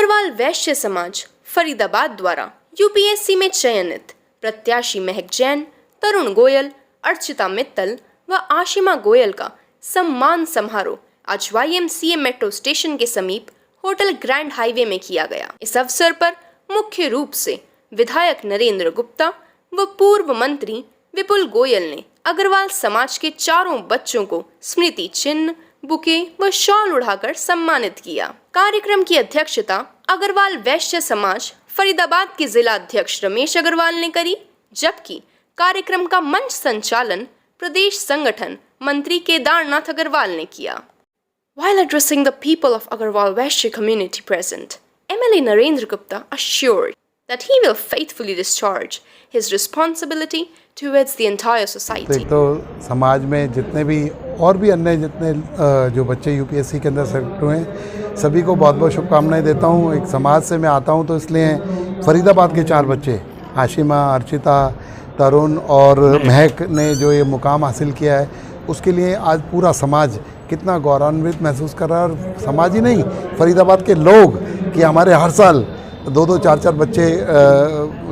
अग्रवाल वैश्य समाज फरीदाबाद द्वारा यूपीएससी में चयनित प्रत्याशी महक जैन, तरुण गोयल, अर्चिता मित्तल व आशिमा गोयल का सम्मान समारोह आज YMCA मेट्रो स्टेशन के समीप होटल ग्रैंड हाईवे में किया गया। इस अवसर पर मुख्य रूप से विधायक नरेंद्र गुप्ता व पूर्व मंत्री विपुल गोयल ने अग्रवाल समाज के चारों बच्चों को स्मृति चिन्ह, बुके व शॉल उड़ाकर सम्मानित किया। कार्यक्रम की अध्यक्षता अग्रवाल वैश्य समाज फरीदाबाद के जिला अध्यक्ष रमेश अग्रवाल ने करी, जबकि कार्यक्रम का मंच संचालन प्रदेश संगठन मंत्री केदारनाथ अग्रवाल ने किया। While addressing the people of Agarwal Vaishya community present, MLA Narendra Gupta assured that he will faithfully discharge his responsibility towards the entire society. तो समाज में जितने भी और भी अन्य जितने जो बच्चे यूपीएससी के अंदर सेलेक्ट हुए हैं, सभी को बहुत बहुत शुभकामनाएं देता हूं। एक समाज से मैं आता हूं तो इसलिए फरीदाबाद के 4 बच्चे आशिमा, अर्चिता, तरुण और महक ने जो ये मुकाम हासिल किया है, उसके लिए आज पूरा समाज कितना गौरवान्वित महसूस कर रहा है। और समाज ही नहीं, फरीदाबाद के लोग कि हमारे हर साल 2-2, 4-4 बच्चे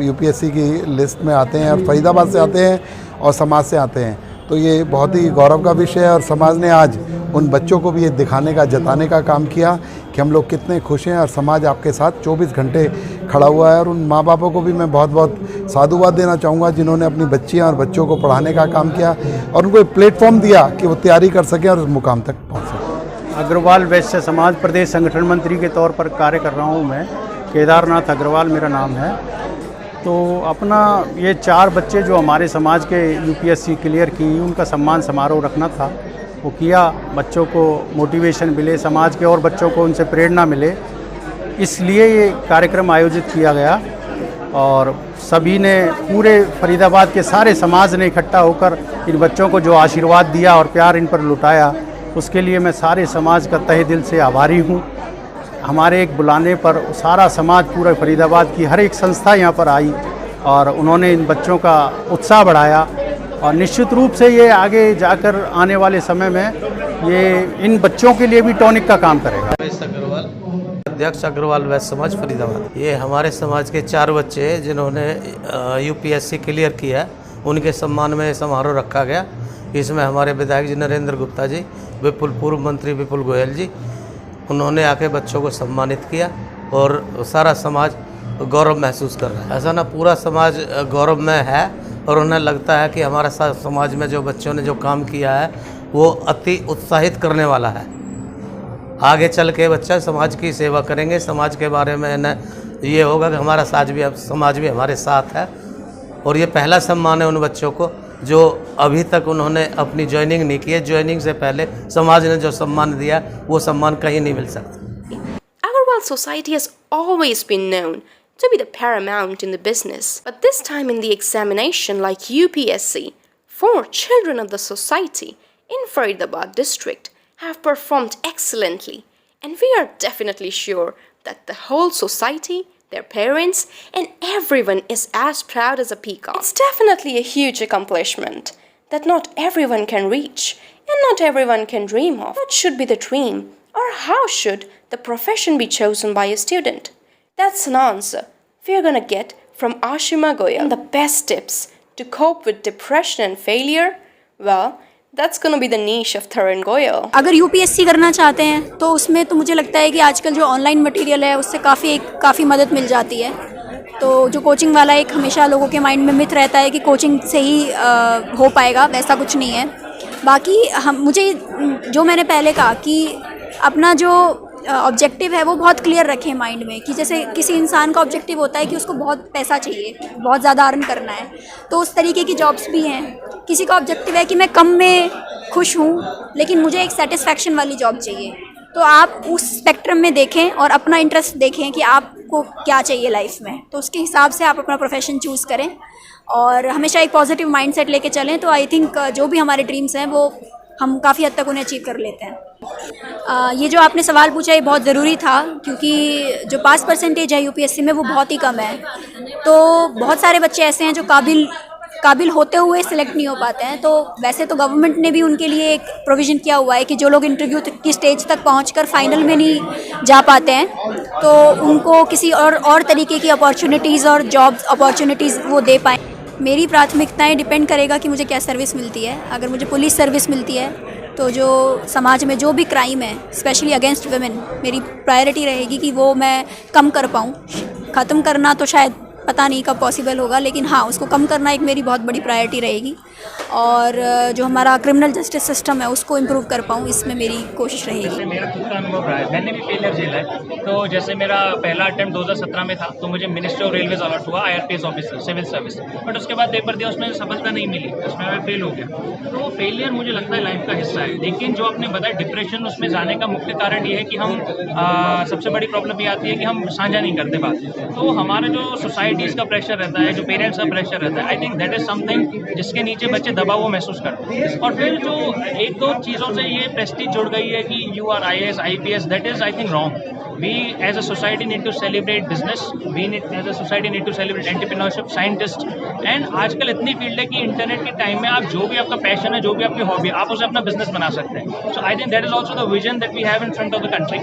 यूपीएससी की लिस्ट में आते हैं और फरीदाबाद से आते हैं और समाज से आते हैं, तो ये बहुत ही गौरव का विषय है। और समाज ने आज उन बच्चों को भी ये दिखाने का, जताने का काम किया कि हम लोग कितने खुश हैं और समाज आपके साथ 24 घंटे खड़ा हुआ है। और उन माँ बापों को भी मैं बहुत बहुत साधुवाद देना चाहूँगा जिन्होंने अपनी बच्चियाँ और बच्चों को पढ़ाने का काम किया और उनको एक प्लेटफॉर्म दिया कि वो तैयारी कर सकें और उस मुकाम तक पहुँच सकें। अग्रवाल वैश्य समाज प्रदेश संगठन मंत्री के तौर पर कार्य कर रहा हूँ मैं। केदारनाथ अग्रवाल मेरा नाम है। तो अपना ये 4 बच्चे जो हमारे समाज के यूपीएससी क्लियर की, उनका सम्मान समारोह रखना था, वो किया। बच्चों को मोटिवेशन मिले, समाज के और बच्चों को उनसे प्रेरणा मिले, इसलिए ये कार्यक्रम आयोजित किया गया। और सभी ने, पूरे फरीदाबाद के सारे समाज ने इकट्ठा होकर इन बच्चों को जो आशीर्वाद दिया और प्यार इन पर लुटाया, उसके लिए मैं सारे समाज का तहे दिल से आभारी हूँ। हमारे एक बुलाने पर सारा समाज, पूरा फरीदाबाद की हर एक संस्था यहाँ पर आई और उन्होंने इन बच्चों का उत्साह बढ़ाया। और निश्चित रूप से ये आगे जाकर आने वाले समय में ये इन बच्चों के लिए भी टॉनिक का काम करेगा। अध्यक्ष अग्रवाल वैश्य समाज फरीदाबाद। ये हमारे समाज के 4 बच्चे हैं जिन्होंने यूपीएससी क्लियर किया है, उनके सम्मान में समारोह रखा गया। इसमें हमारे विधायक जी नरेंद्र गुप्ता जी, पूर्व मंत्री विपुल गोयल जी, उन्होंने आके बच्चों को सम्मानित किया और सारा समाज गौरव महसूस कर रहा है। ऐसा ना, पूरा समाज गौरव में है और उन्हें लगता है कि हमारा समाज में जो बच्चों ने जो काम किया है वो अति उत्साहित करने वाला है। आगे चल के बच्चा समाज की सेवा करेंगे, समाज के बारे में इन्हें ये होगा कि हमारा समाज भी हमारे साथ है। और ये पहला सम्मान है उन बच्चों को जो अभी तक उन्होंने अपनी ज्वाइनिंग नहीं की है। ज्वाइनिंग से पहले समाज ने जो सम्मान दिया, वो सम्मान कहीं नहीं मिल सकता। Agarwal society has always been known to be the paramount in the business, but this time in the examination like UPSC, 4 children of the society in Faridabad district have performed excellently, and we are definitely sure that the whole society, their parents, and everyone is as proud as a peacock. It's definitely a huge accomplishment that not everyone can reach and not everyone can dream of. What should be the dream, or how should the profession be chosen by a student? That's an answer we're gonna get from Ashima Goyal. And the best tips to cope with depression and failure, well, that's gonna be the niche of Tarun Goyal. अगर UPSC करना चाहते हैं तो उसमें तो मुझे लगता है कि आजकल जो ऑनलाइन मटेरियल है उससे काफ़ी मदद मिल जाती है। तो जो कोचिंग वाला एक हमेशा लोगों के माइंड में मिथ रहता है कि कोचिंग से ही हो पाएगा, वैसा कुछ नहीं है। बाकी मुझे जो मैंने पहले कहा कि अपना जो ऑब्जेक्टिव है वो बहुत क्लियर रखें माइंड में, कि जैसे किसी इंसान का ऑब्जेक्टिव होता है कि उसको बहुत पैसा चाहिए, बहुत ज़्यादा अर्न करना है, तो उस तरीके की जॉब्स भी हैं। किसी का ऑब्जेक्टिव है कि मैं कम में खुश हूँ लेकिन मुझे एक सेटिस्फैक्शन वाली जॉब चाहिए। तो आप उस स्पेक्ट्रम में देखें और अपना इंटरेस्ट देखें कि आपको क्या चाहिए लाइफ में, तो उसके हिसाब से आप अपना प्रोफेशन चूज़ करें और हमेशा एक पॉजिटिव माइंडसेट लेके चलें। तो आई थिंक जो भी हमारे ड्रीम्स हैं वो हम काफ़ी हद तक उन्हें अचीव कर लेते हैं। ये जो आपने सवाल पूछा ये बहुत ज़रूरी था, क्योंकि जो पास परसेंटेज है यूपीएससी में वो बहुत ही कम है। तो बहुत सारे बच्चे ऐसे हैं जो काबिल होते हुए सिलेक्ट नहीं हो पाते हैं। तो वैसे तो गवर्नमेंट ने भी उनके लिए एक प्रोविज़न किया हुआ है कि जो लोग इंटरव्यू की स्टेज तक पहुंचकर फाइनल में नहीं जा पाते हैं तो उनको किसी और तरीके की अपॉर्चुनिटीज़ और जॉब्स अपॉर्चुनिटीज़ वो दे पाएँ। मेरी प्राथमिकताएं डिपेंड करेगा कि मुझे क्या सर्विस मिलती है। अगर मुझे पुलिस सर्विस मिलती है तो जो समाज में जो भी क्राइम है स्पेशली अगेंस्ट वुमेन, मेरी प्रायोरिटी रहेगी कि वो मैं कम कर पाऊँ। ख़त्म करना तो शायद पता नहीं कब पॉसिबल होगा, लेकिन हाँ उसको कम करना एक मेरी बहुत बड़ी प्रायोरिटी रहेगी। और जो हमारा क्रिमिनल जस्टिस सिस्टम है उसको इम्प्रूव कर पाऊँ, इसमें मेरी कोशिश रहेगी। जैसे मेरा खुद का अनुभव रहा है, मैंने भी फेलियर झेला है। तो जैसे मेरा पहला अटेम्प्ट 2017 में था, तो मुझे मिनिस्ट्री ऑफ रेलवेज अलॉट हुआ IRPS officer civil service, but उसके बाद पेपर दिया, उसमें सफलता नहीं मिली, उसमें मैं फेल हो गया। तो फेलियर मुझे लगता है लाइफ का हिस्सा है। लेकिन जो आपने बताया डिप्रेशन, उसमें जाने का मुख्य कारण ये है कि हम सबसे बड़ी प्रॉब्लम ये आती है कि हम साझा नहीं करते बात। तो हमारा जो सोसाइटीज़ का प्रेशर रहता है, जो पेरेंट्स का प्रेशर रहता है, I think that is something जिसके नीचे बच्चे दबाव वो महसूस करते हैं। और फिर जो एक दो चीज़ों से ये प्रेस्टीज जुड़ गई है कि you are IAS IPS, that is I think wrong. We as a society need to celebrate business. We need as a society need to celebrate entrepreneurship, scientist. And आजकल इतनी फील्ड है कि इंटरनेट के time में आप जो भी आपका पैशन है, जो भी आपकी हॉबी है, आप उसे अपना बिजनेस बना सकते हैं। So I think that is also the vision that we have in front of the country,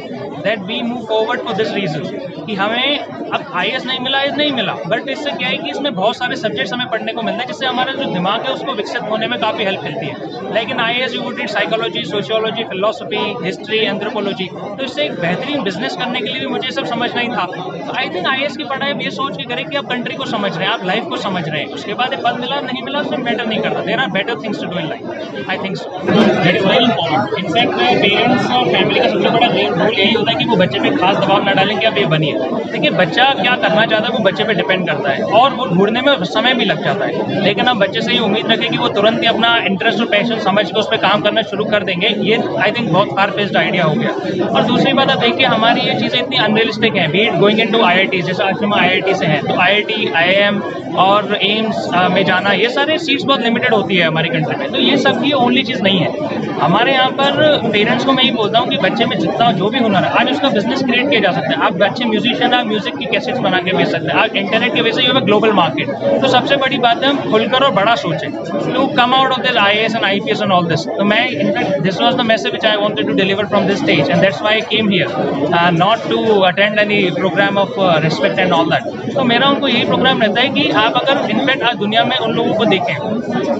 that we move forward for this reason कि हमें अब IAS नहीं मिला, नहीं मिला, बट इससे क्या है कि इसमें बहुत सारे सब्जेक्ट्स हमें पढ़ने को मिलता है, जिससे हमारा जो दिमाग है उसको विकसित होने में काफ़ी हेल्प मिलती है। लेकिन IAS you would read psychology, sociology, philosophy, history, anthropology, तो इससे एक बेहतरीन बिजनेस करने के लिए भी मुझे सब समझना ही था। तो आई थिंक IAS की पढ़ाई ये सोच के करें कि आप कंट्री को समझ रहे हैं, आप लाइफ को समझ रहे हैं, उसके बाद पद मिला नहीं मिला उससे मैटर नहीं करता। There are better things to do in life, I think so. That is very important. In fact parents और फैमिली का सबसे बड़ा रोल यही होता है कि वो बच्चे पे खास दबाव न डालें कि आप ये बनिए। देखिए बच्चा क्या करना चाहता है वो बच्चे पे डिपेंड करता है, और वो ढूंढने में समय भी लग जाता है। लेकिन हम बच्चे से ये उम्मीद रखें कि वो तुरंत ही अपना इंटरेस्ट और पैशन समझ के उस पर काम करना शुरू कर देंगे, ये आई थिंक बहुत फार फेस्ड आइडिया हो गया। और दूसरी बात आप देखिए, हमारी ये चीज़ें इतनी अनरियलिस्टिक हैं, बीट गोइंग इनटू IIT, जैसे आज हम IIT से हैं, तो IIT, IIM और एम्स में जाना, ये सारे सीट्स बहुत लिमिटेड होती है हमारी कंट्री में। तो ये सब की ओनली चीज़ नहीं है। हमारे यहाँ पर पेरेंट्स को मैं यही बोलता हूँ कि बच्चे में जितना जो भी हुनर है, आज उसका बिजनेस क्रिएट किया जा सकता है। आप अच्छे म्यूजिशियन, आप म्यूजिक की कैसेट्स बना के बेच सकते हैं, आप इंटरनेट की वजह से ग्लोबल मार्केट। तो सबसे बड़ी बात है हम खुलकर और बड़ा सोचें to come out of this IAS and IPS and all this. तो मैं in fact this was the message which I wanted to deliver from this stage, and that's why I came here, not to attend any programme of respect and all that. तो मेरा उनको यही programme रहता है कि आप अगर इनफैक्ट आज दुनिया में उन लोगों को देखें,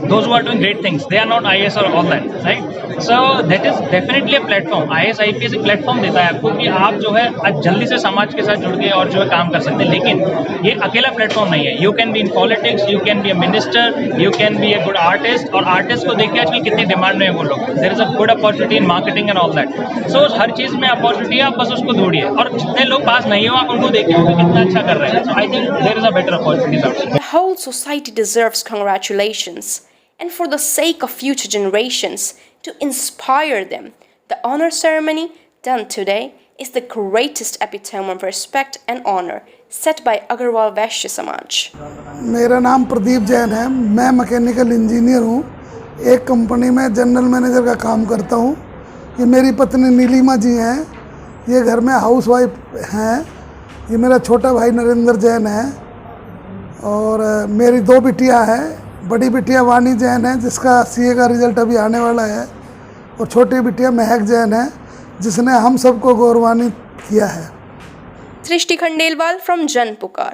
those who are doing great things, they are not IAS और all that, right. So that is definitely a platform. IAS IPS एक प्लेटफॉर्म देता है आपको कि आप जो है आज जल्दी से समाज के साथ जुड़ के और जो है काम कर सकते हैं। लेकिन ये अकेला प्लेटफॉर्म नहीं है। You can be in politics, you can be a minister, you can be a good artist. और आर्टिस्ट को देखिए आजकल कितनी डिमांड में है वो लोग। There is a good opportunity in marketing and all that. So हर चीज़ में अपॉर्चुनिटी है, आप बस उसको ढूंढिए। और जितने लोग पास नहीं हो आप उनको देखिए वो कितना अच्छा कर रहे हैं। So I think there is a better opportunities out there. The whole society deserves congratulations, and for the sake of future generations, to inspire them, the honor ceremony done today is the greatest epitome of respect and honor set by Agarwal Vaishya Samaj. मेरा नाम प्रदीप जैन है। मैं mechanical engineer हूँ। एक company में general manager का काम करता हूँ। ये मेरी पत्नी नीलिमा जी हैं, ये घर में हाउसवाइफ हैं। ये मेरा छोटा भाई नरेंद्र जैन है, और मेरी दो बिटियाँ हैं। बड़ी बिटिया वानी जैन है जिसका CA का रिजल्ट अभी आने वाला है, और छोटी बिटिया महक जैन है जिसने हम सबको गौरवान्वित किया है। Srishti Khandelwal from Jan Pukar.